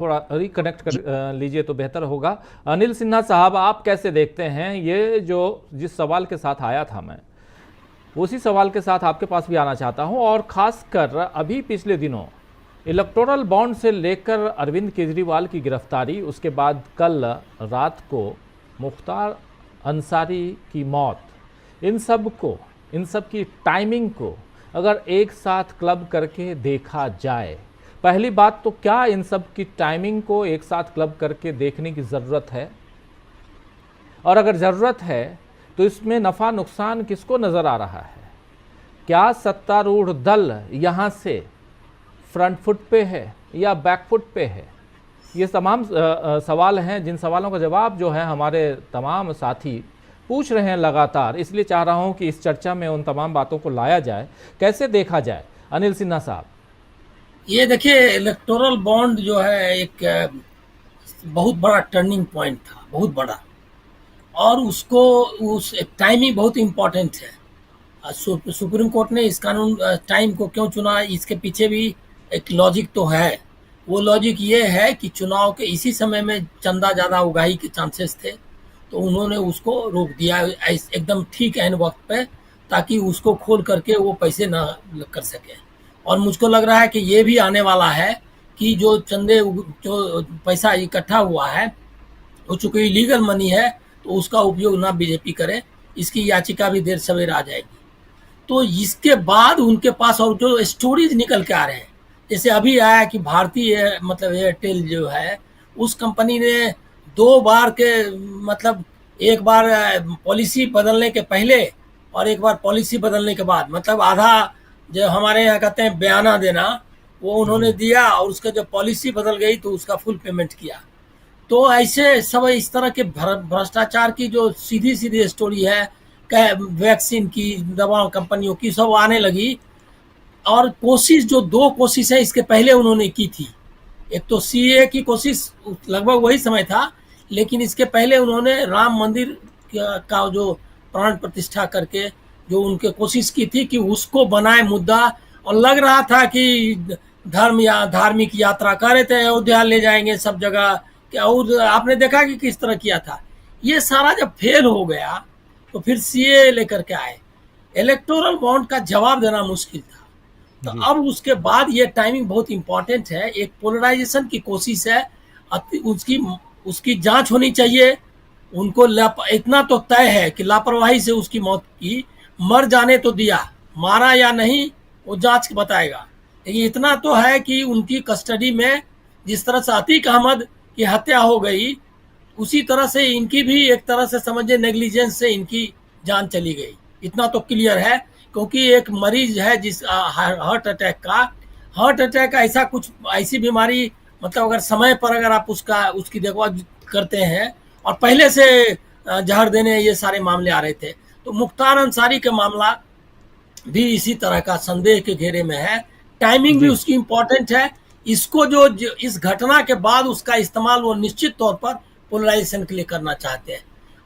थोड़ा रिकनेक्ट कर लीजिए तो बेहतर होगा। अनिल सिन्हा साहब, आप कैसे देखते हैं ये जो जिस सवाल के साथ आया था मैं, उसी सवाल के साथ आपके पास भी आना चाहता हूं, और खासकर अभी पिछले दिनों इलेक्टोरल बॉन्ड से लेकर अरविंद केजरीवाल की गिरफ्तारी, उसके बाद कल रात को मुख्तार अंसारी की मौत, इन सब को, इन सब की टाइमिंग को अगर एक साथ क्लब करके देखा जाए, पहली बात तो क्या इन सब की टाइमिंग को एक साथ क्लब करके देखने की ज़रूरत है? और अगर ज़रूरत है तो इसमें नफ़ा नुकसान किसको नज़र आ रहा है? क्या सत्तारूढ़ दल यहाँ से फ्रंट फुट पे है या बैक फुट पे है? ये तमाम सवाल हैं, जिन सवालों का जवाब जो है हमारे तमाम साथी पूछ रहे हैं लगातार। इसलिए चाह रहा हूं कि इस चर्चा में उन तमाम बातों को लाया जाए, कैसे देखा जाए। अनिल सिन्हा साहब, ये देखिए, इलेक्टोरल बॉन्ड जो है एक बहुत बड़ा टर्निंग पॉइंट था, बहुत बड़ा। और उसको उस टाइमिंग बहुत इम्पोर्टेंट है। सुप्रीम कोर्ट ने इस कानून टाइम को क्यों चुना, इसके पीछे भी एक लॉजिक तो है। वो लॉजिक ये है कि चुनाव के इसी समय में चंदा ज़्यादा उगाही के चांसेस थे, तो उन्होंने उसको रोक दिया एकदम ठीक एंड वक्त पे, ताकि उसको खोल करके वो पैसे ना कर सके। और मुझको लग रहा है कि ये भी आने वाला है कि जो पैसा इकट्ठा हुआ है वो चूंकि इलीगल मनी है, तो उसका उपयोग ना बीजेपी करे। इसकी याचिका भी देर सवेर आ जाएगी। तो इसके बाद उनके पास और जो स्टोरीज निकल के आ रहे हैं, जैसे अभी आया कि भारतीय मतलब एयरटेल जो है, उस कंपनी ने 2 बार के मतलब एक बार पॉलिसी बदलने के पहले और एक बार पॉलिसी बदलने के बाद, मतलब आधा जो हमारे यहाँ कहते हैं बयाना देना, वो उन्होंने जी दिया, और उसका जब पॉलिसी बदल गई तो उसका फुल पेमेंट किया। तो ऐसे सब इस तरह के भ्रष्टाचार की जो सीधी सीधी स्टोरी है, वैक्सीन की, दवा कंपनियों की, सब आने लगी। और कोशिश जो 2 कोशिश है इसके पहले उन्होंने की थी। एक तो सीए की कोशिश लगभग वही समय था, लेकिन इसके पहले उन्होंने राम मंदिर का जो प्राण प्रतिष्ठा करके जो उनके कोशिश की थी कि उसको बनाए मुद्दा। और लग रहा था कि धर्म या धार्मिक यात्रा कर रहे थे, अयोध्या ले जाएंगे सब जगह क्या। और आपने देखा कि किस तरह किया था। ये सारा जब फेल हो गया तो फिर सीए लेकर के आए। इलेक्टोरल बॉन्ड का जवाब देना मुश्किल था। तो जी अब उसके बाद ये टाइमिंग बहुत इंपॉर्टेंट है। एक पोलराइजेशन की कोशिश है, उसकी उसकी जांच होनी चाहिए। उनको इतना तो तय है कि लापरवाही से उसकी मौत की, मर जाने तो दिया, मारा या नहीं वो जांच बताएगा। लेकिन इतना तो है कि उनकी कस्टडी में जिस तरह से अतीक अहमद की हत्या हो गई, उसी तरह से इनकी भी एक तरह से समझे नेग्लिजेंस से इनकी जान चली गई। इतना तो क्लियर है, क्योंकि एक मरीज है जिस हार्ट अटैक का ऐसा कुछ, ऐसी बीमारी, मतलब अगर समय पर अगर आप उसकी देखभाल करते हैं, और पहले से जहर देने ये सारे मामले आ रहे थे। तो मुख्तार अंसारी का मामला भी इसी तरह का संदेह के घेरे में है। टाइमिंग भी जी उसकी इम्पोर्टेंट है। इसको जो इस घटना के बाद उसका इस्तेमाल वो निश्चित तौर पर पोलराइजेशन के लिए करना चाहते हैं।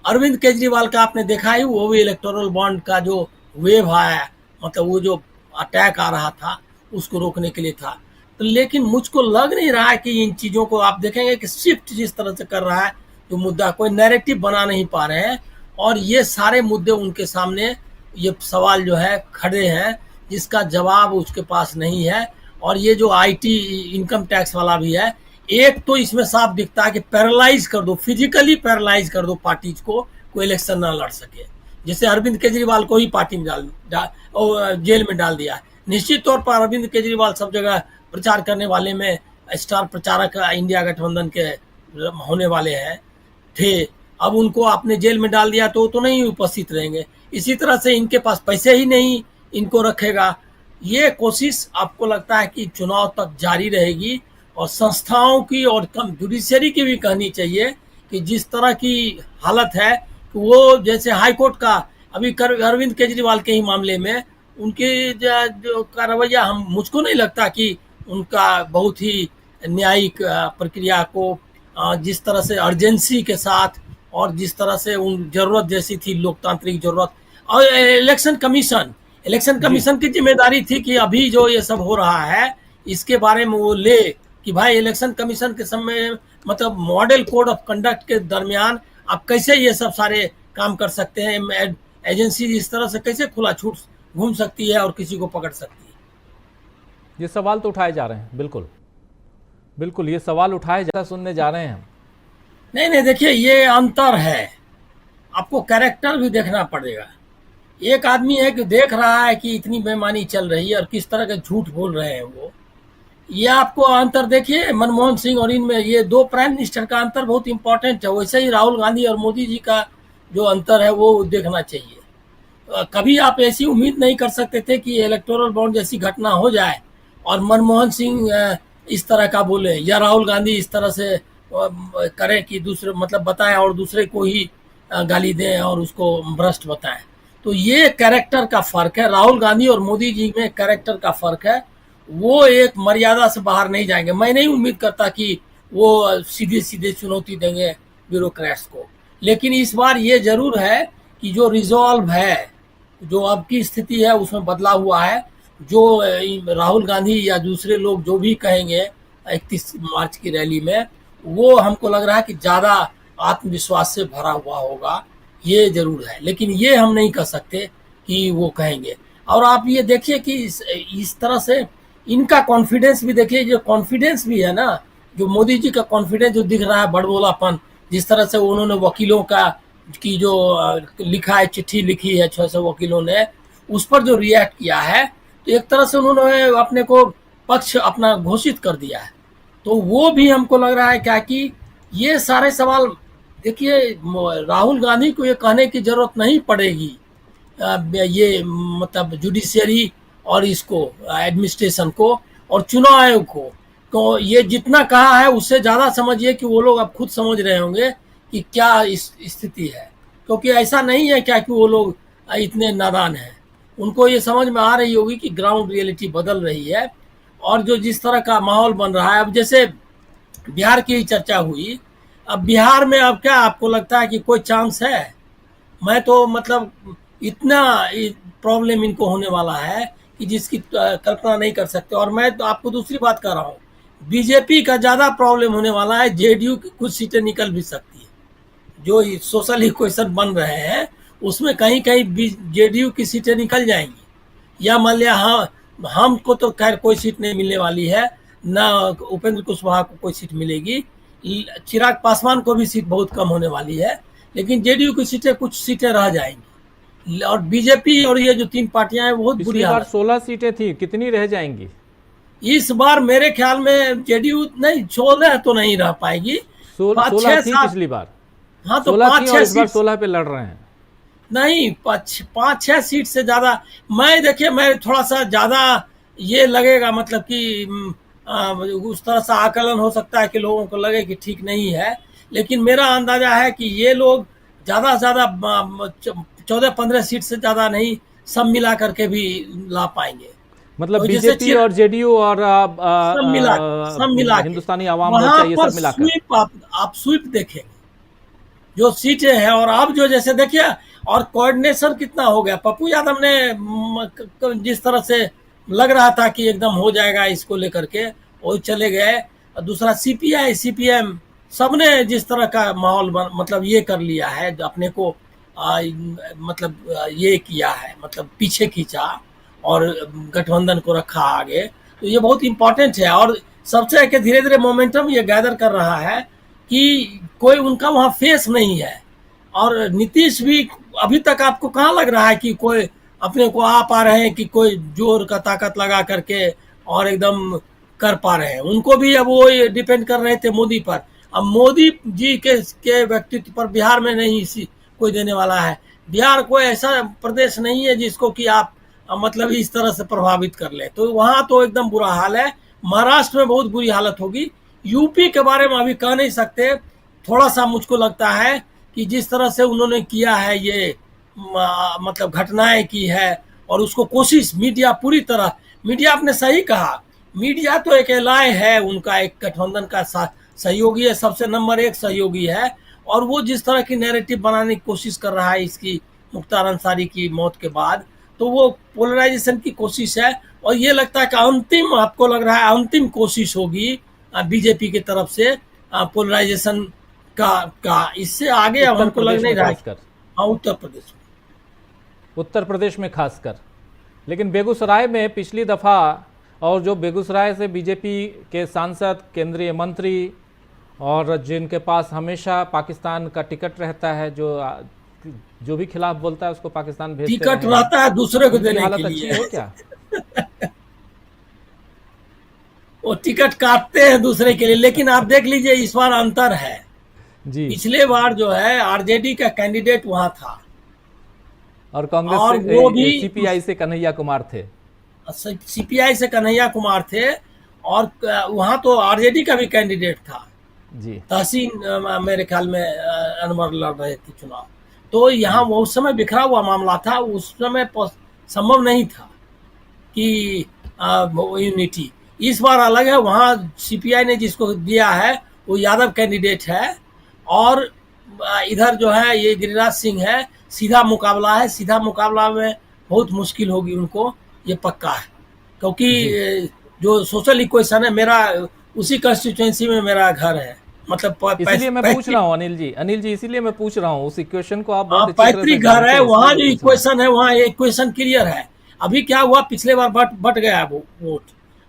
अरविंद केजरीवाल का आपने देखा ही, वो भी इलेक्टोरल बॉन्ड का जो वेव आया, मतलब वो जो अटैक आ रहा था उसको रोकने के लिए था। तो लेकिन मुझको लग नहीं रहा है कि इन चीज़ों को आप देखेंगे कि शिफ्ट जिस तरह से कर रहा है, जो मुद्दा कोई नैरेटिव बना नहीं पा रहे हैं। और ये सारे मुद्दे उनके सामने, ये सवाल जो है खड़े हैं, जिसका जवाब उसके पास नहीं है। और ये जो आईटी इनकम टैक्स वाला भी है, एक तो इसमें साफ दिखता है कि पैरालाइज कर दो, फिजिकली पैरालाइज कर दो पार्टीज को, कोई इलेक्शन ना लड़ सके। जैसे अरविंद केजरीवाल को ही पार्टी में जेल में डाल दिया है। निश्चित तौर पर अरविंद केजरीवाल सब जगह प्रचार करने वाले में स्टार प्रचारक इंडिया गठबंधन के होने वाले हैं थे। अब उनको आपने जेल में डाल दिया तो नहीं उपस्थित रहेंगे। इसी तरह से इनके पास पैसे ही नहीं इनको रखेगा। ये कोशिश आपको लगता है कि चुनाव तक जारी रहेगी। और संस्थाओं की और कम जुडिशरी की भी कहनी चाहिए कि जिस तरह की हालत है, वो जैसे हाई कोर्ट का अभी अरविंद केजरीवाल के ही मामले में उनके जो का रवैया, हम मुझको नहीं लगता कि उनका बहुत ही न्यायिक प्रक्रिया को जिस तरह से अर्जेंसी के साथ और जिस तरह से उन जरूरत जैसी थी, लोकतांत्रिक जरूरत। और इलेक्शन जी कमीशन की जिम्मेदारी थी कि अभी जो ये सब हो रहा है इसके बारे में वो ले कि भाई इलेक्शन कमीशन के समय मतलब मॉडल कोड ऑफ कंडक्ट के दरमियान आप कैसे ये सब सारे काम कर सकते हैं, एजेंसी इस तरह से कैसे खुला छूट घूम सकती है और किसी को पकड़ सकती है। ये सवाल तो उठाए जा रहे हैं, बिल्कुल बिल्कुल ये सवाल उठाए जा सुनने जा रहे हैं हम। नहीं नहीं, देखिए ये अंतर है, आपको कैरेक्टर भी देखना पड़ेगा। एक आदमी है कि देख रहा है कि इतनी बेईमानी चल रही है और किस तरह के झूठ बोल रहे हैं वो, ये आपको अंतर देखिए मनमोहन सिंह और इनमें, ये दो प्राइम मिनिस्टर का अंतर बहुत इंपॉर्टेंट है। वैसे ही राहुल गांधी और मोदी जी का जो अंतर है वो देखना चाहिए। कभी आप ऐसी उम्मीद नहीं कर सकते थे कि इलेक्टोरल बॉन्ड जैसी घटना हो जाए और मनमोहन सिंह इस तरह का बोले या राहुल गांधी इस तरह से करें कि दूसरे मतलब बताएं और दूसरे को ही गाली दें और उसको भ्रष्ट बताएं। तो ये कैरेक्टर का फर्क है, राहुल गांधी और मोदी जी में कैरेक्टर का फर्क है। वो एक मर्यादा से बाहर नहीं जाएंगे। मैं नहीं उम्मीद करता कि वो सीधे सीधे चुनौती देंगे ब्यूरोक्रेट्स को, लेकिन इस बार ये जरूर है कि जो रिजॉल्व है, जो अब की स्थिति है उसमें बदलाव हुआ है। जो राहुल गांधी या दूसरे लोग जो भी कहेंगे 31 मार्च की रैली में, वो हमको लग रहा है कि ज्यादा आत्मविश्वास से भरा हुआ होगा, ये जरूर है। लेकिन ये हम नहीं कह सकते कि वो कहेंगे। और आप ये देखिए कि इस तरह से इनका कॉन्फिडेंस भी देखिए, जो कॉन्फिडेंस भी है ना, जो मोदी जी का कॉन्फिडेंस जो दिख रहा है, बड़बोलापन, जिस तरह से उन्होंने वकीलों का की जो लिखा है, चिट्ठी लिखी है 600 वकीलों ने, उस पर जो रिएक्ट किया है, तो एक तरह से उन्होंने अपने को पक्ष अपना घोषित कर दिया है। तो वो भी हमको लग रहा है क्या कि ये सारे सवाल देखिए, राहुल गांधी को ये कहने की जरूरत नहीं पड़ेगी ये मतलब जुडिशियरी और इसको एडमिनिस्ट्रेशन को और चुनाव आयोग को, तो ये जितना कहा है उससे ज़्यादा समझिए कि वो लोग अब खुद समझ रहे होंगे कि क्या इस स्थिति है। क्योंकि ऐसा नहीं है क्या कि वो लोग इतने नादान हैं, उनको ये समझ में आ रही होगी कि ग्राउंड रियलिटी बदल रही है और जो जिस तरह का माहौल बन रहा है। अब जैसे बिहार की चर्चा हुई, अब बिहार में अब क्या आपको लगता है कि कोई चांस है? मैं तो मतलब इतना प्रॉब्लम इनको होने वाला है कि जिसकी कल्पना नहीं कर सकते। और मैं तो आपको दूसरी बात कर रहा हूँ, बीजेपी का ज़्यादा प्रॉब्लम होने वाला है, जेडीयू की कुछ सीटें निकल भी सकती है। जो सोशल इक्वेशन बन रहे हैं उसमें कहीं कहीं जेडीयू की सीटें निकल जाएंगी, या मान लिया हाँ, हमको तो खैर कोई सीट नहीं मिलने वाली है, ना उपेंद्र कुशवाहा को कोई सीट मिलेगी, चिराग पासवान को भी सीट बहुत कम होने वाली है, लेकिन जेडीयू की सीटें कुछ सीटें रह जाएंगी। और बीजेपी और ये जो तीन पार्टियां हैं बहुत बुरी हालत। 16 सीटें थी, कितनी रह जाएंगी इस बार? मेरे ख्याल में जेडीयू नहीं, 16 तो नहीं रह पाएगी, 16 थी पिछली बार। हाँ तो 5-6 सीट 16 पे लड़ रहे हैं। नहीं, 5-6 सीट से ज्यादा। मैं देखिए, मैं थोड़ा सा ज्यादा ये लगेगा मतलब कि उस तरह से आकलन हो सकता है कि लोगों को लगे कि ठीक नहीं है, लेकिन मेरा अंदाजा है कि ये लोग ज्यादा से ज्यादा 14-15 सीट से ज्यादा नहीं, सब मिला करके भी ला पाएंगे। मतलब बीजेपी और जेडीयू और सब मिला हिंदुस्तानी आवाम मोर्चा, ये सब मिलाकर आप स्वीप देखेंगे जो सीटें हैं। और अब जो जैसे देखिए, और कोऑर्डिनेशन कितना हो गया। पप्पू यादव ने जिस तरह से लग रहा था कि एकदम हो जाएगा इसको लेकर के, वो चले गए। और दूसरा सीपीआई सीपीएम सबने जिस तरह का माहौल मतलब ये कर लिया है, अपने को मतलब ये किया है, मतलब पीछे खींचा और गठबंधन को रखा आगे, तो ये बहुत इंपॉर्टेंट है। और सबसे कि धीरे धीरे मोमेंटम ये गैदर कर रहा है कि कोई उनका वहाँ फेस नहीं है। और नीतीश भी अभी तक आपको कहाँ लग रहा है कि कोई अपने को आ पा रहे हैं कि कोई जोर का ताकत लगा करके और एकदम कर पा रहे हैं। उनको भी अब वो डिपेंड कर रहे थे मोदी पर। अब मोदी जी के व्यक्तित्व पर बिहार में नहीं कोई देने वाला है। बिहार कोई ऐसा प्रदेश नहीं है जिसको कि आप मतलब इस तरह से प्रभावित कर ले, तो वहाँ तो एकदम बुरा हाल है। महाराष्ट्र में बहुत बुरी हालत होगी। यूपी के बारे में अभी कह नहीं सकते। थोड़ा सा मुझको लगता है कि जिस तरह से उन्होंने किया है ये मतलब घटनाएं की है, और उसको कोशिश मीडिया पूरी तरह, मीडिया आपने सही कहा, मीडिया तो एक एलाय है उनका, एक गठबंधन का सहयोगी है, सबसे नंबर 1 सहयोगी है। और वो जिस तरह की नैरेटिव बनाने की कोशिश कर रहा है इसकी मुख्तार अंसारी की मौत के बाद, तो वो पोलराइजेशन की कोशिश है। और ये लगता है कि अंतिम, आपको लग रहा है अंतिम कोशिश होगी बीजेपी की तरफ से पोलराइजेशन का इससे आगे अब उत्तर हमको लग प्रदेश नहीं में रहा है। खासकर, हाँ, उत्तर प्रदेश में। उत्तर प्रदेश में खासकर। लेकिन बेगूसराय में पिछली दफ़ा, और जो बेगूसराय से बीजेपी के सांसद, केंद्रीय मंत्री और जिनके पास हमेशा पाकिस्तान का टिकट रहता है, जो भी खिलाफ बोलता है उसको पाकिस्तान भेजते टिकट रहे हैं, रहता है दूसरे को उनकी देने हालत के अच्छी लिए। है क्या? वो टिकट काटते हैं दूसरे के लिए, लेकिन आप देख लीजिए इस बार अंतर है। जी। पिछले बार जो है आरजेडी का कैंडिडेट वहां था, और कांग्रेस और से, वो भी सीपीआई से कन्हैया कुमार थे। सीपीआई से कन्हैया कुमार थे, और वहां तो आरजेडी का भी कैंडिडेट था। जी। तहसीन मेरे ख्याल में अनवर लड़ रहे थे चुनाव। तो यहाँ वो उस समय बिखरा हुआ मामला था, उस समय संभव नहीं था कि यूनिटी। इस बार अलग है, वहाँ सीपीआई ने जिसको दिया है वो यादव कैंडिडेट है, और इधर जो है ये गिरिराज सिंह है। सीधा मुकाबला है, सीधा मुकाबला में बहुत मुश्किल होगी उनको, ये पक्का है। क्योंकि जो सोशल इक्वेशन है, मेरा उसी कंस्टिट्यूएंसी में मेरा घर है, मतलब इसीलिए मैं पूछ रहा हूँ अनिल जी, इसीलिए मैं पूछ रहा हूँ, उस इक्वेशन को आप बहुत अच्छी तरह से पैतृक घर जानते है, हैं, वहाँ जो इसलिए पूछ रहा हूँ। इक्वेशन है, वहाँ ये इक्वेशन क्लियर है। अभी क्या हुआ, पिछले बार बट गया वो वोट,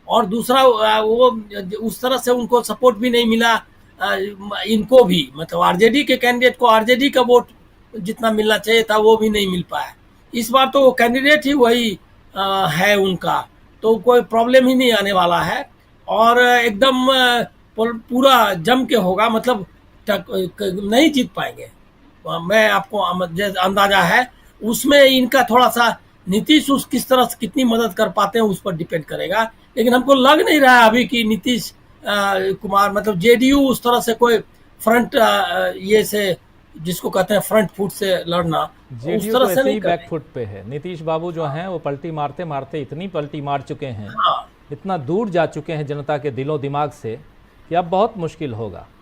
और दूसरा वो उस तरह से उनको सपोर्ट भी नहीं मिला। इनको भी, मतलब आरजेडी के कैंडिडेट को आरजेडी का वोट जितना मिलना चाहिए था वो भी नहीं मिल पाया। इस बार तो वो कैंडिडेट ही वही है उनका, तो कोई प्रॉब्लम ही नहीं आने वाला है, और एकदम पूरा जम के होगा, मतलब नहीं जीत पाएंगे। मैं आपको अंदाजा है उसमें, इनका थोड़ा सा नीतीश उस किस तरह से कितनी मदद कर पाते हैं उस पर डिपेंड करेगा। लेकिन हमको लग नहीं रहा है अभी कि नीतीश कुमार, मतलब जेडीयू उस तरह से कोई फ्रंट ये से जिसको कहते हैं फ्रंट फुट से लड़ना, उस जेडीयू तरह तो से ऐसे नहीं ही कर बैक फुट पे है। नीतीश बाबू जो हैं वो पलटी मारते मारते इतनी पलटी मार चुके हैं, हाँ। इतना दूर जा चुके हैं जनता के दिलों दिमाग से, कि अब बहुत मुश्किल होगा।